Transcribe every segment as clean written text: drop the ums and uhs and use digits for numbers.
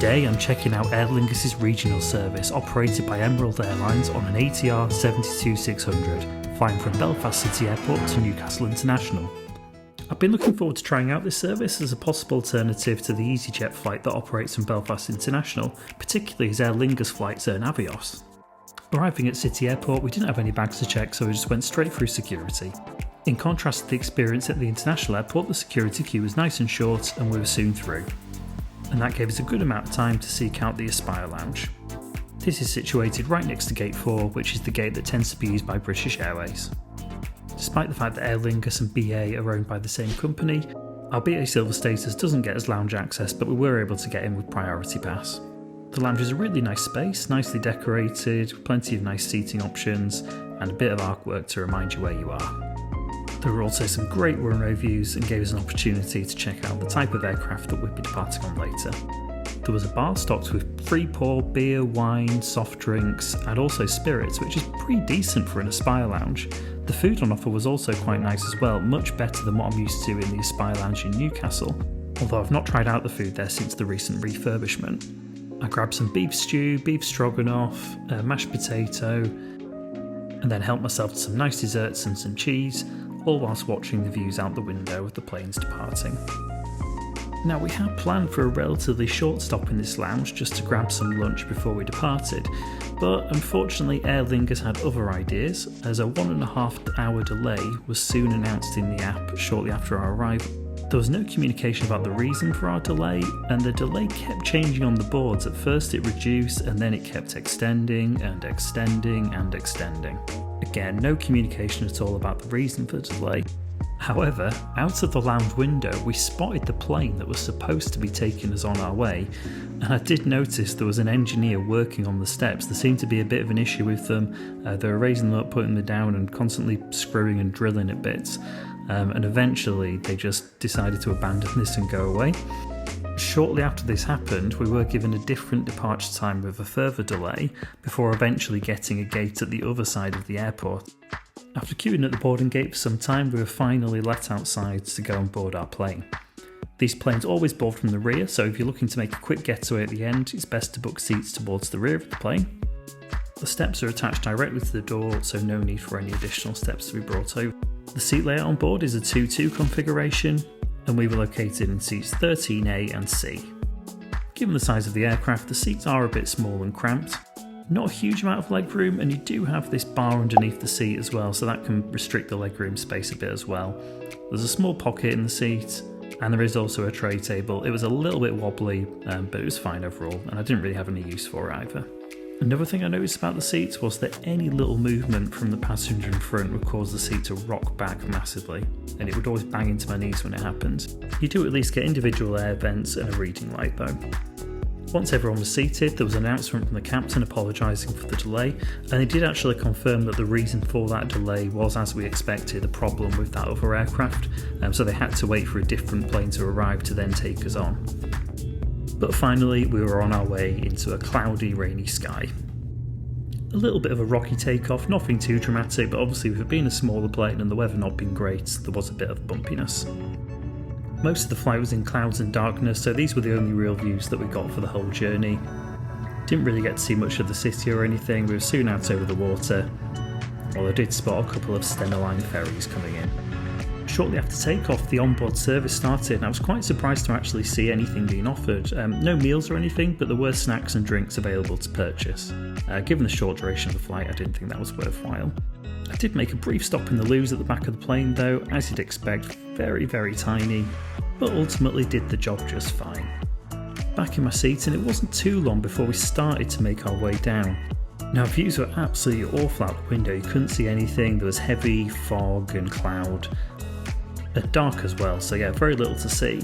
Today I'm checking out Aer Lingus Regional service operated by Emerald Airlines on an ATR 72600, flying from Belfast City Airport to Newcastle International. I've been looking forward to trying out this service as a possible alternative to the EasyJet flight that operates from Belfast International, particularly as Aer Lingus flights earn Avios. Arriving at City Airport, we didn't have any bags to check, so we just went straight through security. In contrast to the experience at the international airport, the security queue was nice and short and we were soon through. And that gave us a good amount of time to seek out the Aspire Lounge. This is situated right next to Gate 4, which is the gate that tends to be used by British Airways. Despite the fact that Aer Lingus and BA are owned by the same company, our BA Silver status doesn't get us lounge access, but we were able to get in with Priority Pass. The lounge is a really nice space, nicely decorated, with plenty of nice seating options, and a bit of artwork to remind you where you are. There were also some great runway views and gave us an opportunity to check out the type of aircraft that we'd be departing on later. There was a bar stocked with free pour, beer, wine, soft drinks, and also spirits, which is pretty decent for an Aspire Lounge. The food on offer was also quite nice as well, much better than what I'm used to in the Aspire Lounge in Newcastle, although I've not tried out the food there since the recent refurbishment. I grabbed some beef stew, beef stroganoff, mashed potato, and then helped myself to some nice desserts and some cheese, all whilst watching the views out the window of the planes departing. Now, we had planned for a relatively short stop in this lounge just to grab some lunch before we departed, but unfortunately Aer Lingus had other ideas, as a 1.5 hour delay was soon announced in the app shortly after our arrival. There was no communication about the reason for our delay, and the delay kept changing on the boards. At first it reduced, and then it kept extending and extending and extending. Again, no communication at all about the reason for the delay. However, out of the lounge window we spotted the plane that was supposed to be taking us on our way, and I did notice there was an engineer working on the steps. There seemed to be a bit of an issue with them. They were raising them up, putting them down, and constantly screwing and drilling at bits. And eventually they just decided to abandon this and go away. Shortly after this happened, we were given a different departure time with a further delay, before eventually getting a gate at the other side of the airport. After queuing at the boarding gate for some time, we were finally let outside to go on board our plane. These planes always board from the rear, so if you're looking to make a quick getaway at the end, it's best to book seats towards the rear of the plane. The steps are attached directly to the door, so no need for any additional steps to be brought over. The seat layout on board is a 2-2 configuration, and we were located in seats 13A and C. Given the size of the aircraft, the seats are a bit small and cramped. Not a huge amount of legroom, and you do have this bar underneath the seat as well, so that can restrict the legroom space a bit as well. There's a small pocket in the seat, and there is also a tray table. It was a little bit wobbly, but it was fine overall, and I didn't really have any use for it either. Another thing I noticed about the seats was that any little movement from the passenger in front would cause the seat to rock back massively, and it would always bang into my knees when it happened. You do at least get individual air vents and a reading light though. Once everyone was seated, there was an announcement from the captain apologising for the delay, and they did actually confirm that the reason for that delay was, as we expected, a problem with that other aircraft, so they had to wait for a different plane to arrive to then take us on. But finally, we were on our way into a cloudy, rainy sky. A little bit of a rocky takeoff, nothing too dramatic, but obviously with it being a smaller plane and the weather not being great, there was a bit of bumpiness. Most of the flight was in clouds and darkness, so these were the only real views that we got for the whole journey. Didn't really get to see much of the city or anything. We were soon out over the water, although I did spot a couple of Stena Line ferries coming in. Shortly after takeoff, the onboard service started, and I was quite surprised to actually see anything being offered. No meals or anything, but there were snacks and drinks available to purchase. Given the short duration of the flight, I didn't think that was worthwhile. I did make a brief stop in the loos at the back of the plane though, as you'd expect, very, very tiny, but ultimately did the job just fine. Back in my seat, and it wasn't too long before we started to make our way down. Now, views were absolutely awful out the window. You couldn't see anything. There was heavy fog and cloud, and dark as well, so yeah, very little to see.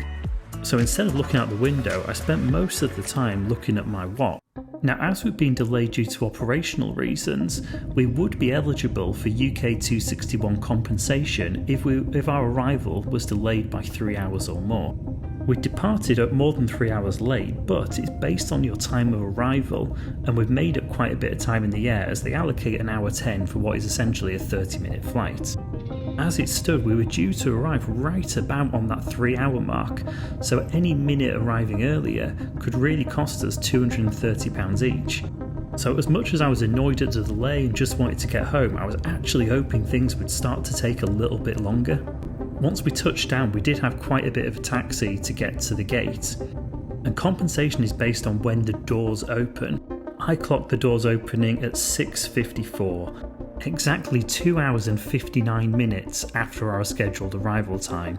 So instead of looking out the window, I spent most of the time looking at my watch. Now, as we've been delayed due to operational reasons, we would be eligible for UK 261 compensation if our arrival was delayed by 3 hours or more. We departed at more than 3 hours late, but it's based on your time of arrival, and we've made up quite a bit of time in the air as they allocate an hour 10 for what is essentially a 30-minute flight. As it stood, we were due to arrive right about on that 3-hour mark, so any minute arriving earlier could really cost us £230 each. So as much as I was annoyed at the delay and just wanted to get home, I was actually hoping things would start to take a little bit longer. Once we touched down, we did have quite a bit of a taxi to get to the gate, and compensation is based on when the doors open. I clocked the doors opening at 6:54, exactly 2 hours and 59 minutes after our scheduled arrival time.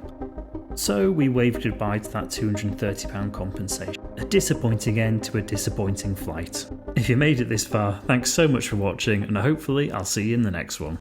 So we waved goodbye to that £230 compensation. A disappointing end to a disappointing flight. If you made it this far, thanks so much for watching, and hopefully I'll see you in the next one.